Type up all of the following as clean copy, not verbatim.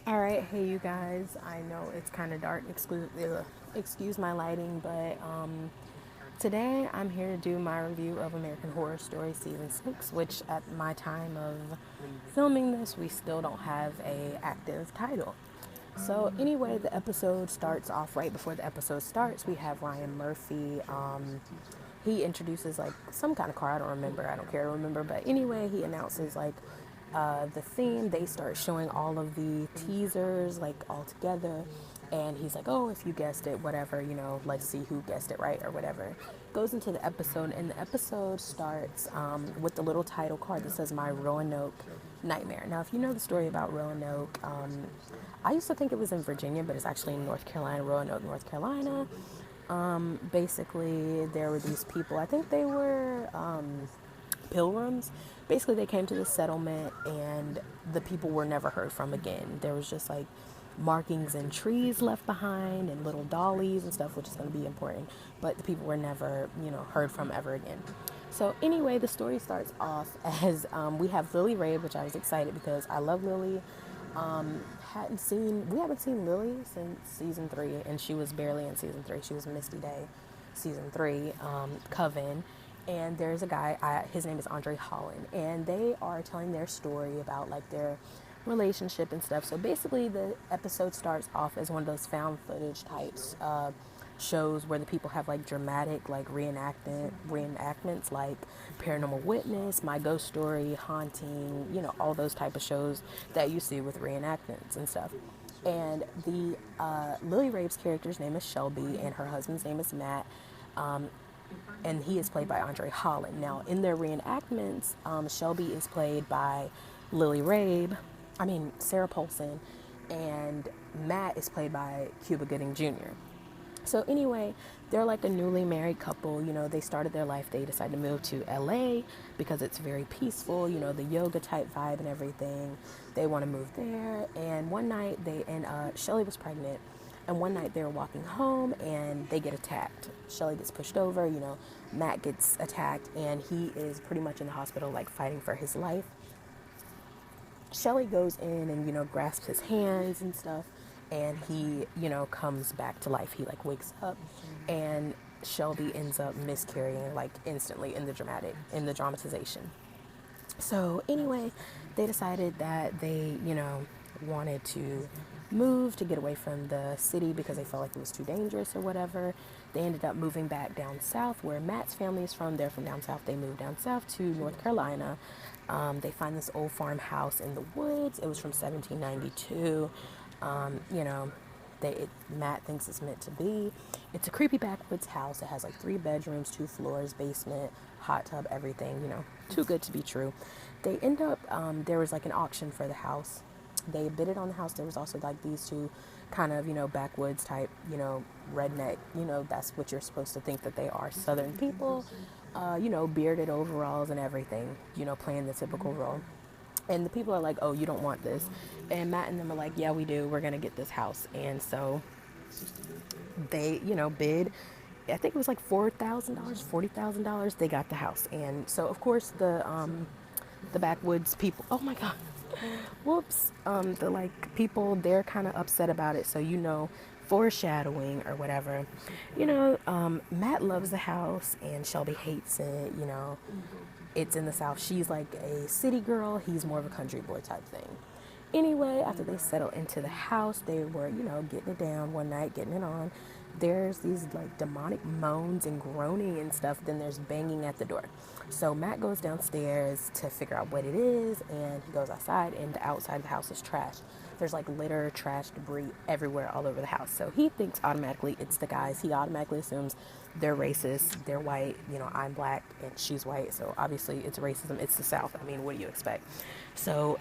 All right, hey you guys. I know it's kind of dark. Excuse my lighting, but today I'm here to do my review of American Horror Story season 6, which at my time of filming this, we still don't have a active title. So anyway, the episode starts off right before the episode starts. We have Ryan Murphy. He introduces like some kind of car. I don't remember. I don't care to remember. But anyway, he announces like the theme. They start showing all of the teasers like all together. And he's like, oh, if you guessed it, whatever, let's see who guessed it right or whatever. Goes into the episode, and the episode starts with the little title card that says My Roanoke Nightmare. Now, if you know the story about Roanoke, I used to think it was in Virginia, but it's actually in North Carolina, Roanoke, North Carolina. Basically, there were these people, I think they were pilgrims. Basically, they came to the settlement and the people were never heard from again. There was just like markings and trees left behind and little dollies and stuff, which is going to be important. But the people were never, heard from ever again. So anyway, the story starts off as we have Lily Rabe, which I was excited because I love Lily. We haven't seen Lily since season 3, and she was barely in season 3. She was Misty Day, season 3, Coven. And there's a guy, his name is Andre Holland, and they are telling their story about like their relationship and stuff. So basically, the episode starts off as one of those found footage types shows where the people have like dramatic like reenactments like Paranormal Witness, My Ghost Story, Haunting, all those type of shows that you see with reenactments and stuff. And the Lily Rabe's character's name is Shelby, and her husband's name is Matt. And he is played by Andre Holland. Now, in their reenactments, Shelby is played by Lily Rabe, Sarah Paulson, and Matt is played by Cuba Gooding Jr. So anyway, they're like a newly married couple. They started their life. They decided to move to LA because it's very peaceful, the yoga type vibe and everything. They want to move there. And one night Shelly was pregnant. And one night they were walking home and they get attacked. Shelly gets pushed over, Matt gets attacked, and he is pretty much in the hospital, like fighting for his life. Shelly goes in and, grasps his hands and stuff, and he, comes back to life. He like wakes up, and Shelby ends up miscarrying like instantly in the dramatization. So anyway, they decided that they, wanted to move to get away from the city because they felt like it was too dangerous or whatever. They ended up moving back down south where Matt's family is from. They're from down south. They moved down south to North Carolina. They find this old farmhouse in the woods. It was from 1792. Matt thinks it's meant to be. It's a creepy backwoods house. It has like 3 bedrooms, 2 floors, basement, hot tub, everything, too good to be true. They end up, there was like an auction for the house. They bid it on the house. There was also like these 2 kind of, backwoods type, redneck, that's what you're supposed to think that they are, southern people, bearded overalls and everything, playing the typical role. And the people are like, oh, you don't want this. And Matt and them are like, yeah, we do. We're going to get this house. And so they, bid. I think it was like $4,000, $40,000. They got the house. And so, of course, the backwoods people, oh my God, whoops. The like people, they're kind of upset about it. So, foreshadowing or whatever. Matt loves the house and Shelby hates it, It's in the South. She's like a city girl. He's more of a country boy type thing. Anyway, after they settle into the house, they were, getting it down one night, getting it on. There's these like demonic moans and groaning and stuff. Then there's banging at the door. So Matt goes downstairs to figure out what it is, and he goes outside, and the outside of the house is trashed. There's like litter, trash, debris everywhere all over the house. So he thinks automatically it's the guys. He automatically assumes they're racist, they're white, I'm black and she's white. So obviously it's racism. It's the South. What do you expect? So,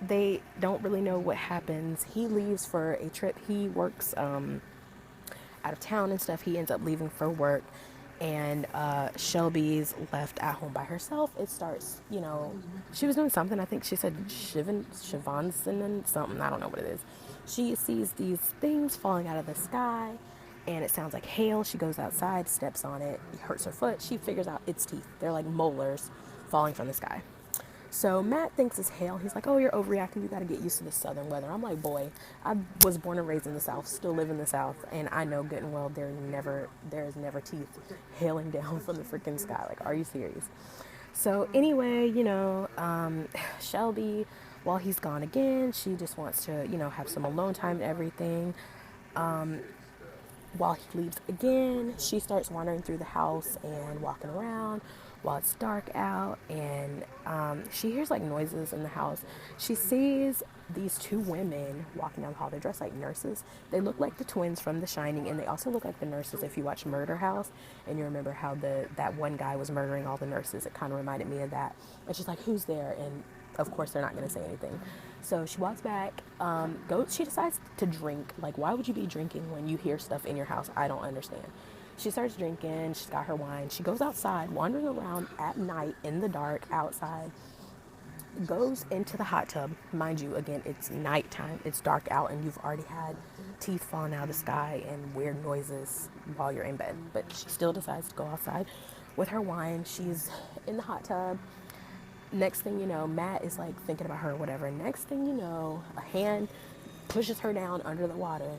they don't really know what happens. He leaves for a trip. He works out of town and stuff. He ends up leaving for work. And Shelby's left at home by herself. It starts, she was doing something. I think she said Shivansan something. I don't know what it is. She sees these things falling out of the sky, and it sounds like hail. She goes outside, steps on it, hurts her foot. She figures out it's teeth. They're like molars falling from the sky. So Matt thinks it's hail. He's like, oh, you're overreacting. You got to get used to the southern weather. I'm like, boy, I was born and raised in the South, still live in the South, and I know good and well there's never teeth hailing down from the freaking sky. Like, are you serious? So anyway, Shelby, while he's gone again, she just wants to, have some alone time and everything. While he leaves again, she starts wandering through the house and walking around while it's dark out, and she hears like noises in the house. She sees these two women walking down the hall. They're dressed like nurses. They look like the twins from The Shining, and they also look like the nurses if you watch Murder House and you remember how that one guy was murdering all the nurses. It kind of reminded me of that. And she's like, who's there? And of course they're not going to say anything. So she walks back, she decides to drink. Like, why would you be drinking when you hear stuff in your house? I don't understand. She starts drinking, she's got her wine. She goes outside, wandering around at night in the dark outside, goes into the hot tub. Mind you, again, it's nighttime, it's dark out, and you've already had teeth falling out of the sky and weird noises while you're in bed. But she still decides to go outside with her wine. She's in the hot tub. Next thing you know, Matt is like thinking about her or whatever. Next thing you know, a hand pushes her down under the water.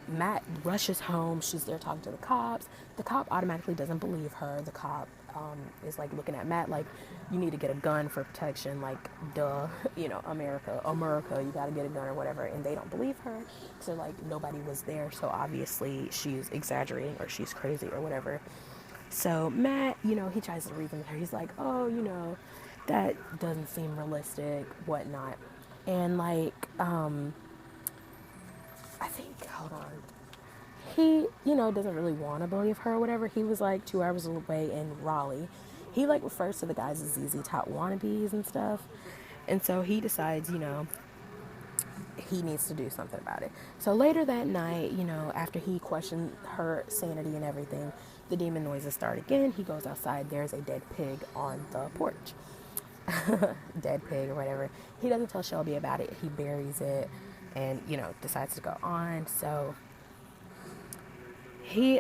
Matt rushes home. She's there talking to the cops. The cop automatically doesn't believe her. The cop is like looking at Matt like, you need to get a gun for protection. Like, duh, America, you got to get a gun or whatever. And they don't believe her. So like, nobody was there. So obviously she's exaggerating or she's crazy or whatever. So Matt, he tries to reason with her. He's like, oh, that doesn't seem realistic, whatnot. And like, I think, hold on. He, doesn't really want to believe her or whatever. He was like 2 hours away in Raleigh. He like refers to the guys as ZZ Top wannabes and stuff. And so he decides, he needs to do something about it. So later that night, after he questioned her sanity and everything, the demon noises start again. He goes outside. There's a dead pig on the porch. Dead pig or whatever. He doesn't tell Shelby about it. He buries it and, decides to go on. So he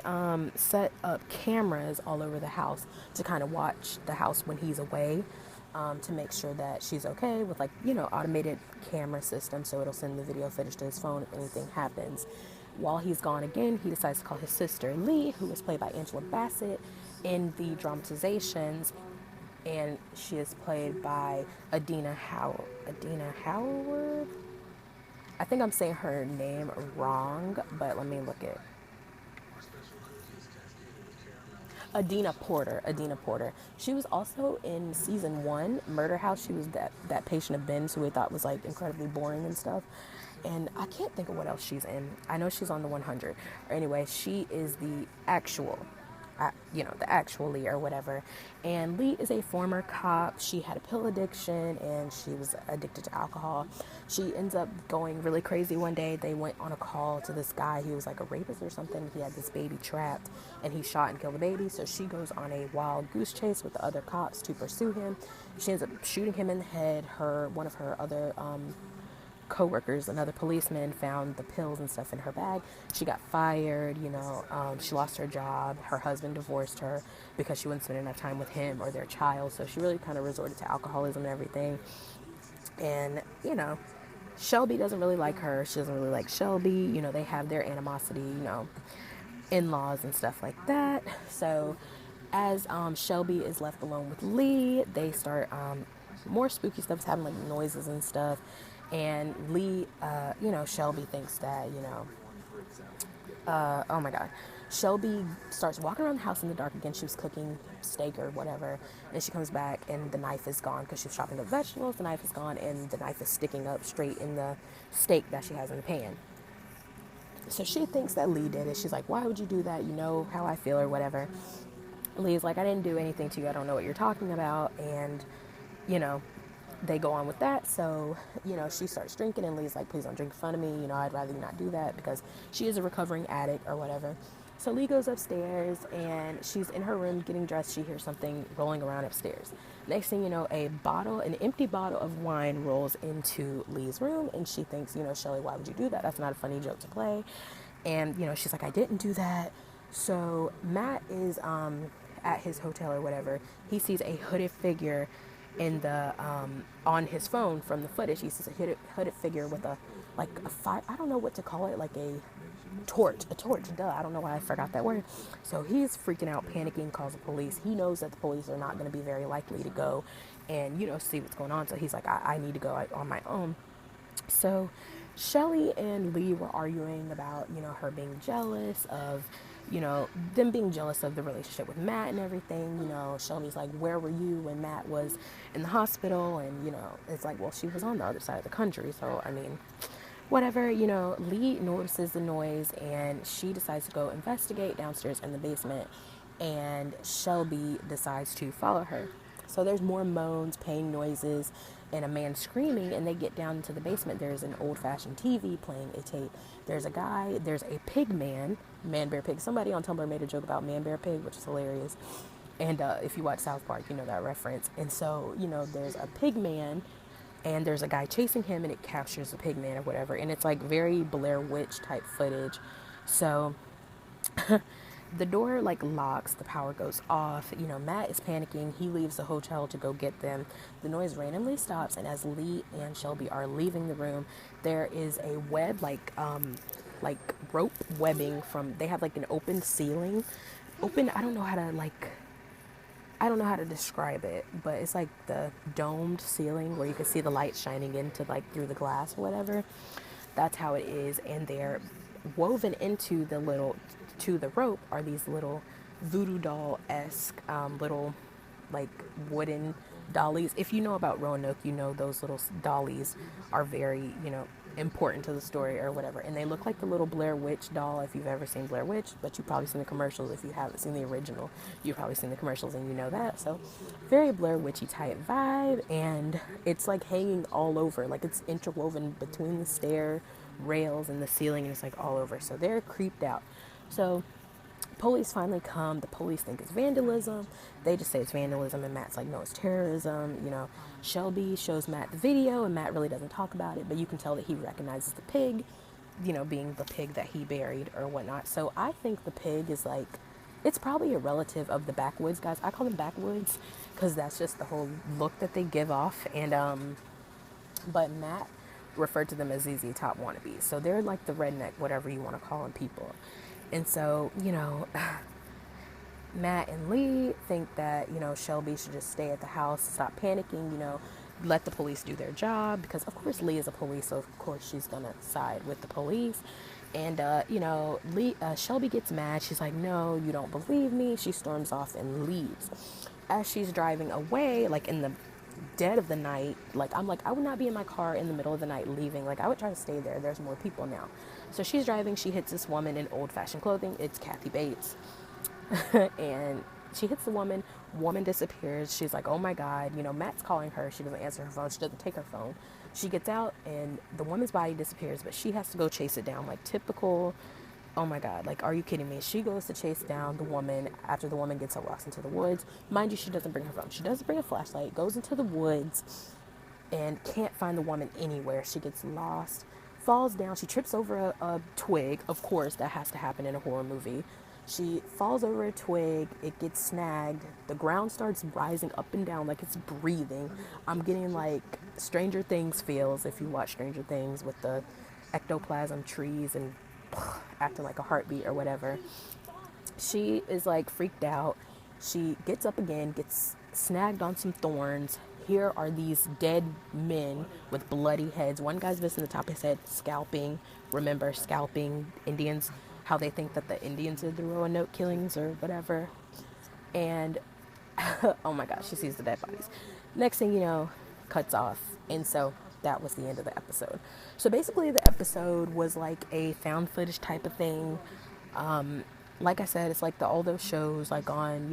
set up cameras all over the house to kind of watch the house when he's away, to make sure that she's okay with like, automated camera system. So it'll send the video footage to his phone if anything happens. While he's gone again, he decides to call his sister Lee, who is played by Angela Bassett in the dramatizations, and she is played by Adina Howard. I think I'm saying her name wrong, but let me look at Adina Porter. She was also in season 1, Murder House. She was that patient of Ben's who we thought was like incredibly boring and stuff. And I can't think of what else she's in. I know she's on the 100. Or anyway, she is the actual Lee or whatever. And Lee is a former cop. She had a pill addiction and she was addicted to alcohol. She ends up going really crazy one day. They went on a call to this guy. He was like a rapist or something. He had this baby trapped and he shot and killed the baby. So she goes on a wild goose chase with the other cops to pursue him. She ends up shooting him in the head. One of her other co-workers, another policeman, found the pills and stuff in her bag. She got fired, she lost her job. Her husband divorced her because she wouldn't spend enough time with him or their child. So she really kind of resorted to alcoholism and everything. And, Shelby doesn't really like her. She doesn't really like Shelby. They have their animosity, in-laws and stuff like that. So as Shelby is left alone with Lee, they start, more spooky stuff's happening, like noises and stuff. And Lee, Shelby thinks that, oh my God. Shelby starts walking around the house in the dark again. She was cooking steak or whatever. And she comes back and the knife is gone because she was chopping up vegetables. The knife is gone and the knife is sticking up straight in the steak that she has in the pan. So she thinks that Lee did it. She's like, why would you do that? You know how I feel or whatever. Lee's like, I didn't do anything to you. I don't know what you're talking about. And, they go on with that. So, she starts drinking and Lee's like, please don't drink in front of me. I'd rather you not do that because she is a recovering addict or whatever. So Lee goes upstairs and she's in her room getting dressed. She hears something rolling around upstairs. Next thing you know, an empty bottle of wine rolls into Lee's room and she thinks, Shelly, why would you do that? That's not a funny joke to play. And, she's like, I didn't do that. So Matt is at his hotel or whatever, he sees a hooded figure in the on his phone from the footage. He sees a hooded figure with a like a fire. I don't know what to call it, like a torch. Duh. I don't know why I forgot that word. So he's freaking out, panicking, calls the police. He knows that the police are not going to be very likely to go and see what's going on. So he's like, I need to go on my own. So Shelly and Lee were arguing about, her being jealous of, them being jealous of the relationship with Matt and everything. Shelly's like, where were you when Matt was in the hospital? And, it's like, well, she was on the other side of the country. So, I mean, whatever, Lee notices the noise and she decides to go investigate downstairs in the basement. And Shelby decides to follow her. So there's more moans, pain noises, and a man screaming, and they get down into the basement. There's an old-fashioned TV playing a tape. There's a guy, there's a pig man, bear, pig. Somebody on Tumblr made a joke about man, bear, pig, which is hilarious. And if you watch South Park, you know that reference. And so, there's a pig man, and there's a guy chasing him, and it captures the pig man or whatever. And it's like very Blair Witch type footage. So the door locks, the power goes off. Matt is panicking. He leaves the hotel to go get them. The noise randomly stops, and as Lee and Shelby are leaving the room, there is a web, like rope webbing they have an open ceiling. I don't know how to describe it, but it's like the domed ceiling where you can see the light shining into through the glass or whatever. That's how it is, and they're woven into the rope are these little voodoo doll-esque little wooden dollies. If you know about Roanoke, those little dollies are very important to the story or whatever, and they look like the little Blair Witch doll if you've ever seen Blair Witch, but you've probably seen the commercials. If you haven't seen the original, you've probably seen the commercials and you know that. So very Blair Witchy type vibe, and it's hanging all over, it's interwoven between the stair rails and the ceiling, and it's all over. So they're creeped out. So police finally come. The police think it's vandalism. They just say it's vandalism, and Matt's like, no, it's terrorism. Shelby shows Matt the video, and Matt really doesn't talk about it, but you can tell that he recognizes the pig, being the pig that he buried or whatnot. So I think the pig is it's probably a relative of the backwoods guys. I call them backwoods because that's just the whole look that they give off. And but Matt referred to them as ZZ Top wannabes. So they're the redneck, whatever you want to call them, people. And so, Matt and Lee think that, Shelby should just stay at the house, stop panicking, let the police do their job, because of course Lee is a police, so of course she's going to side with the police. And, Shelby gets mad. She's like, no, you don't believe me. She storms off and leaves. As she's driving away, in the dead of the night, I would not be in my car in the middle of the night leaving. I would try to stay there. There's more people now. So she's driving. She hits this woman in old-fashioned clothing. It's Kathy Bates. And she hits the woman. Woman disappears. She's like, oh my God. Matt's calling her. She doesn't answer her phone. She doesn't take her phone. She gets out, and the woman's body disappears, but she has to go chase it down. Typical, oh my God, are you kidding me? She goes to chase down the woman after the woman gets up, walks into the woods. Mind you, she doesn't bring her phone. She doesn't bring a flashlight, goes into the woods, and can't find the woman anywhere. She gets lost, falls down. She trips over a twig. Of course, that has to happen in a horror movie. She falls over a twig. It gets snagged. The ground starts rising up and down like it's breathing. I'm getting Stranger Things feels if you watch Stranger Things with the ectoplasm trees and acting like a heartbeat or whatever. She is freaked out. She gets up again, gets snagged on some thorns. Here are these dead men with bloody heads. One guy's missing the top of his head, scalping. Remember, scalping Indians, how they think that the Indians did the Roanoke killings or whatever. And oh my gosh, she sees the dead bodies. Next thing you know, cuts off. And so that was the end of the episode. So basically the episode was a found footage type of thing. Like I said, it's all those shows on,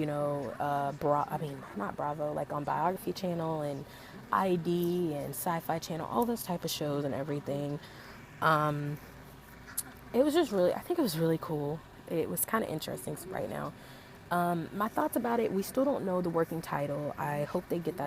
not Bravo, on Biography Channel and ID and Sci-Fi Channel, all those type of shows and everything. It was just I think it was really cool. It was kind of interesting right now. My thoughts about it, we still don't know the working title. I hope they get that